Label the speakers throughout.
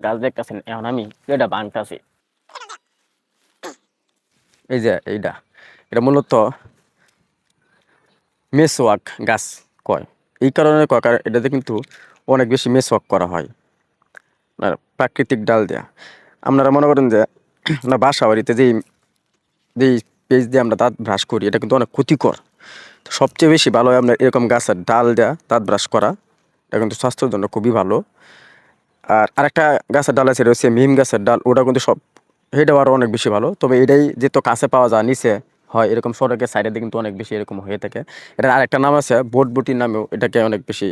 Speaker 1: গাছ দেখতেছেন, এখন আমি এটা বানতাছি। এই যে এটা মূলত মেসোয়াক গাছ কয়। এই কারণে কয়, কারণ এটাতে কিন্তু অনেক বেশি মেসোয়াক করা হয় আর প্রাকৃতিক ডাল দেয়া। আপনারা মনে করেন যে না বাসা বাড়িতে যেই পেজ দিয়ে আমরা দাঁত ব্রাশ করি, এটা কিন্তু অনেক ক্ষতিকর। তো সবচেয়ে বেশি ভালো হয় আপনার এরকম গাছের ডাল দেয়া দাঁত ব্রাশ করা, এটা কিন্তু স্বাস্থ্যের জন্য খুবই ভালো। আর আরেকটা গাছের ডাল আছে, এটা হচ্ছে মিম গাছের ডাল, ওটা কিন্তু সেটাও আরও অনেক বেশি ভালো। তবে এটাই যেহেতু কাছে পাওয়া যায়, নিচে হয় এরকম সড়কের সাইডে দিয়ে কিন্তু অনেক বেশি এরকম হয়ে থাকে। এটার আরেকটা নাম আছে বটবটির নামেও এটাকে অনেক বেশি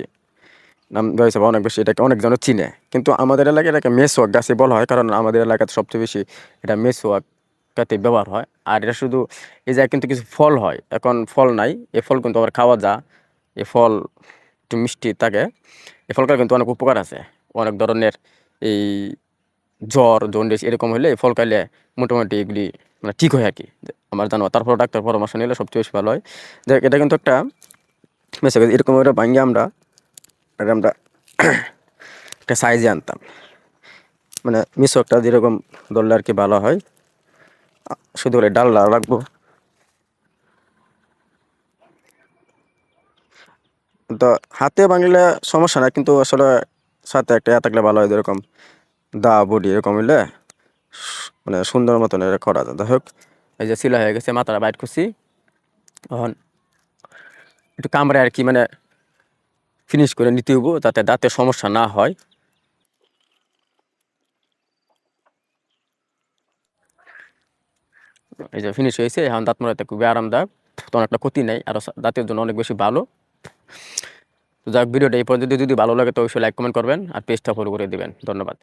Speaker 1: নাম দেওয়া হয়েছে, বা অনেক বেশি এটাকে অনেকজন চিনে। কিন্তু আমাদের এলাকায় এটাকে মেসোয়াক গাছই বলা হয়, কারণ আমাদের এলাকাতে সবচেয়ে বেশি এটা মেসোয়াক গাছে ব্যবহার হয়। আর এটা শুধু এই জায়গায় কিন্তু কিছু ফল হয়, এখন ফল নাই, এ ফল কিন্তু আবার খাওয়া যায়। এ ফল একটু মিষ্টি থাকে। এ ফলটার কিন্তু অনেক উপকার আছে, অনেক ধরনের এই জ্বর জন্ডিস এরকম হলে এই ফল খাইলে মোটামুটি এগুলি মানে ঠিক হয় আর কি, আমার জানো। তারপর ডাক্তার পরামর্শ নিলে সবচেয়ে বেশি ভালো হয়। দেখ এটা কিন্তু একটা মেসোয়াক, এরকম করে ভাঙ্গি আমরা একটা সাইজে আনতাম, মানে মিশকটা যেরকম ধরলে আর কি ভালো হয়। শুধু করে ডাল রাখবো, তো হাতে ভাঙলে সমস্যা না, কিন্তু আসলে সাথে একটা থাকলে ভালো হয়, যেরকম দা বডি এরকম হইলে মানে সুন্দর মতন এটা করা যায়। যাই হোক, এই যে সিলা হয়ে গেছে, মাথাটা বাইট করছি, তখন একটু কামড়ে আর কি মানে ফিনিশ করে নিতে হইব, যাতে দাঁতে সমস্যা না হয়। এই যে ফিনিশ হয়েছে, এখন দাঁত মারাতে খুবই আরামদায়ক, তখন একটা ক্ষতি নেই, আর দাঁতের জন্য অনেক বেশি ভালো। তো যাক, ভিডিওটা এই পর্যন্ত যদি ভালো লাগে তো অবশ্যই লাইক কমেন্ট করবেন আর পেজটা ফলো করে দিবেন। ধন্যবাদ।